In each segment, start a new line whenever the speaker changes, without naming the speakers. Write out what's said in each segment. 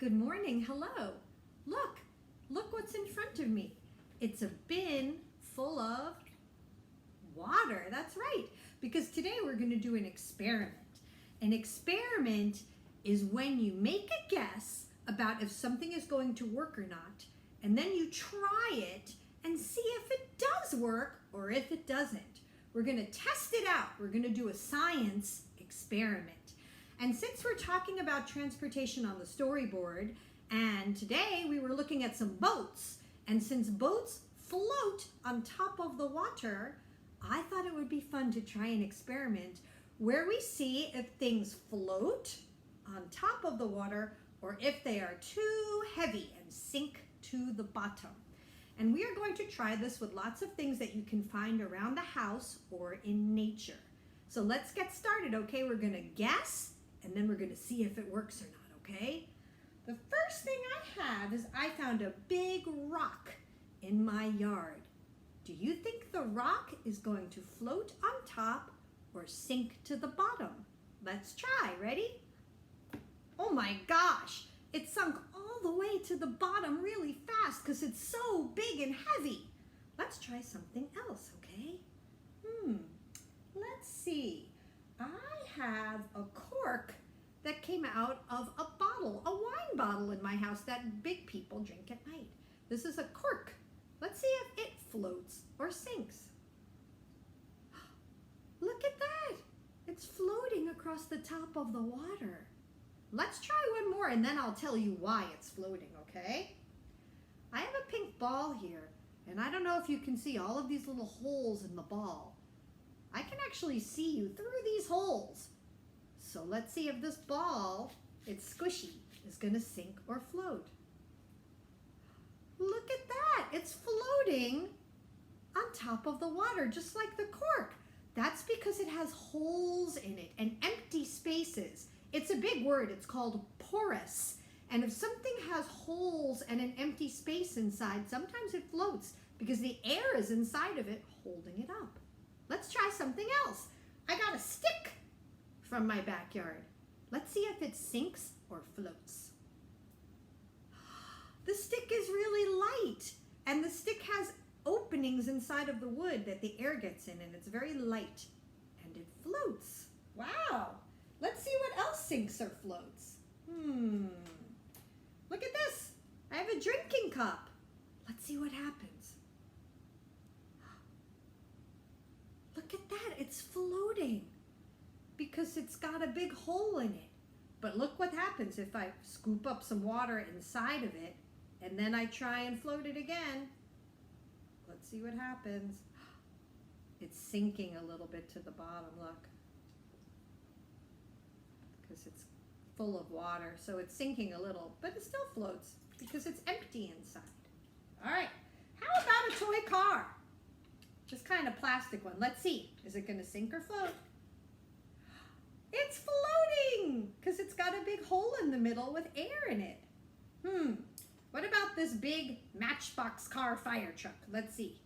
Good morning. Hello. Look what's in front of me. It's a bin full of water. That's right. Because today we're going to do an experiment. An experiment is when you make a guess about if something is going to work or not, and then you try it and see if it does work or if it doesn't. We're going to test it out. We're going to do a science experiment. And since we're talking about transportation on the storyboard, and today we were looking at some boats, and since boats float on top of the water, I thought it would be fun to try an experiment where we see if things float on top of the water or if they are too heavy and sink to the bottom. And we are going to try this with lots of things that you can find around the house or in nature. So let's get started, okay? We're going to guess, and then we're going to see if it works or not, okay? The first thing I have is I found a big rock in my yard. Do you think the rock is going to float on top or sink to the bottom? Let's try. Ready? Oh my gosh, it sunk all the way to the bottom really fast because it's so big and heavy. Let's try something else, okay? Let's see. I have a cork that came out of a bottle, a wine bottle in my house that big people drink at night. This is a cork. Let's see if it floats or sinks. Look at that. It's floating across the top of the water. Let's try one more and then I'll tell you why it's floating, okay? I have a pink ball here, and I don't know if you can see all of these little holes in the ball. I can actually see you through these holes. So let's see if this ball, it's squishy, is going to sink or float. Look at that. It's floating on top of the water, just like the cork. That's because it has holes in it and empty spaces. It's a big word. It's called porous. And if something has holes and an empty space inside, sometimes it floats because the air is inside of it holding it up. Let's try something else. I got a stick from my backyard. Let's see if it sinks or floats. The stick is really light, and the stick has openings inside of the wood that the air gets in, and it's very light, and it floats. Wow. Let's see what else sinks or floats. Look at this. I have a drinking cup. Let's see what happens. Look at that. It's floating because it's got a big hole in it. But look what happens if I scoop up some water inside of it and then I try and float it again. Let's see what happens. It's sinking a little bit to the bottom, look. Because it's full of water, so it's sinking a little, but it still floats because it's empty inside. All right, how about a toy car? This kind of plastic one. Let's see, is it going to sink or float? It's floating because it's got a big hole in the middle with air in it. What about this big Matchbox car fire truck? Let's see.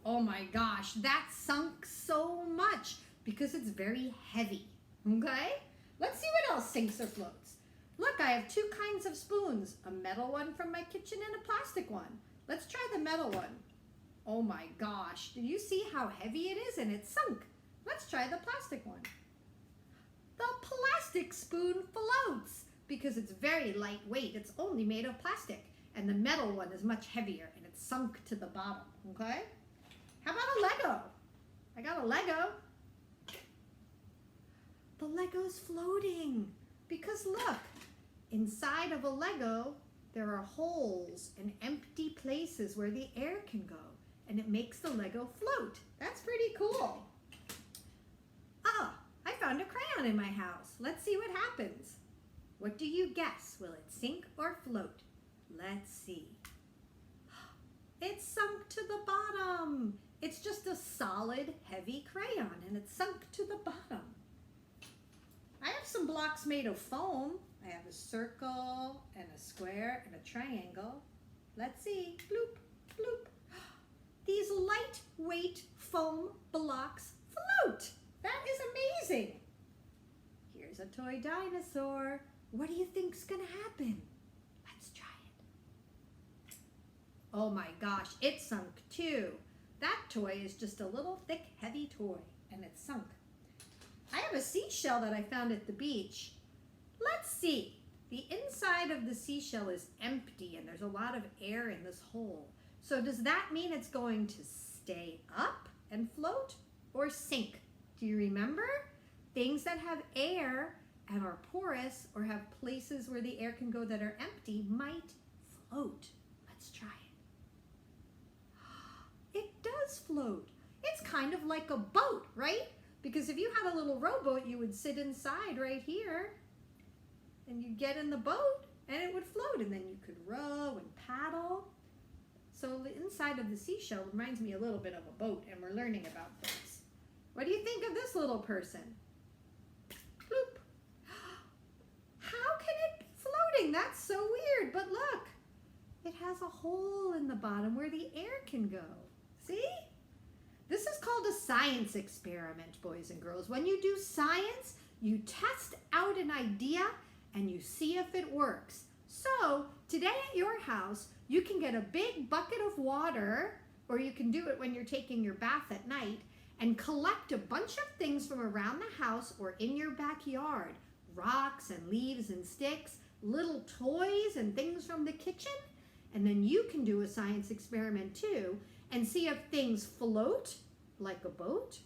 Oh my gosh, that sunk so much because it's very heavy, okay? Let's see what else sinks or floats. Look, I have two kinds of spoons, a metal one from my kitchen and a plastic one. Let's try the metal one. Oh my gosh, do you see how heavy it is? And it sunk. Let's try the plastic one. The plastic spoon floats because it's very lightweight. It's only made of plastic. And the metal one is much heavier and it's sunk to the bottom, okay? How about a Lego? I got a Lego. The Lego's floating because look, inside of a Lego, there are holes and empty places where the air can go, and it makes the Lego float. That's pretty cool. Oh, I found a crayon in my house. Let's see what happens. What do you guess? Will it sink or float? Let's see. It sunk to the bottom. It's just a solid, heavy crayon, and it sunk to the bottom. I have some blocks made of foam. I have a circle and a square and a triangle. Let's see. Bloop, bloop. These lightweight foam blocks float. That is amazing. Here's a toy dinosaur. What do you think's gonna happen? Oh my gosh, it sunk too. That toy is just a little thick, heavy toy, and it sunk. I have a seashell that I found at the beach. Let's see. The inside of the seashell is empty, and there's a lot of air in this hole. So does that mean it's going to stay up and float or sink? Do you remember? Things that have air and are porous or have places where the air can go that are empty might float. Let's try it. It does float. It's kind of like a boat, right? Because if you had a little rowboat, you would sit inside right here and you'd get in the boat and it would float, and then you could row and paddle. So the inside of the seashell reminds me a little bit of a boat, and we're learning about things. What do you think of this little person? Bloop. How can it be floating? That's so weird, but look, it has a hole in the bottom where the air can go. See? This is called a science experiment, boys and girls. When you do science, you test out an idea and you see if it works. So today at your house, you can get a big bucket of water, or you can do it when you're taking your bath at night, and collect a bunch of things from around the house or in your backyard. Rocks and leaves and sticks, little toys and things from the kitchen. And then you can do a science experiment too and see if things float like a boat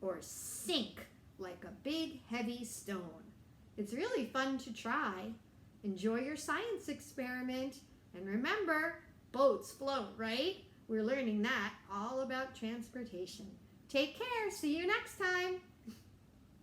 or sink like a big heavy stone. It's really fun to try. Enjoy your science experiment. And remember, boats float, right? We're learning that all about transportation. Take care. See you next time.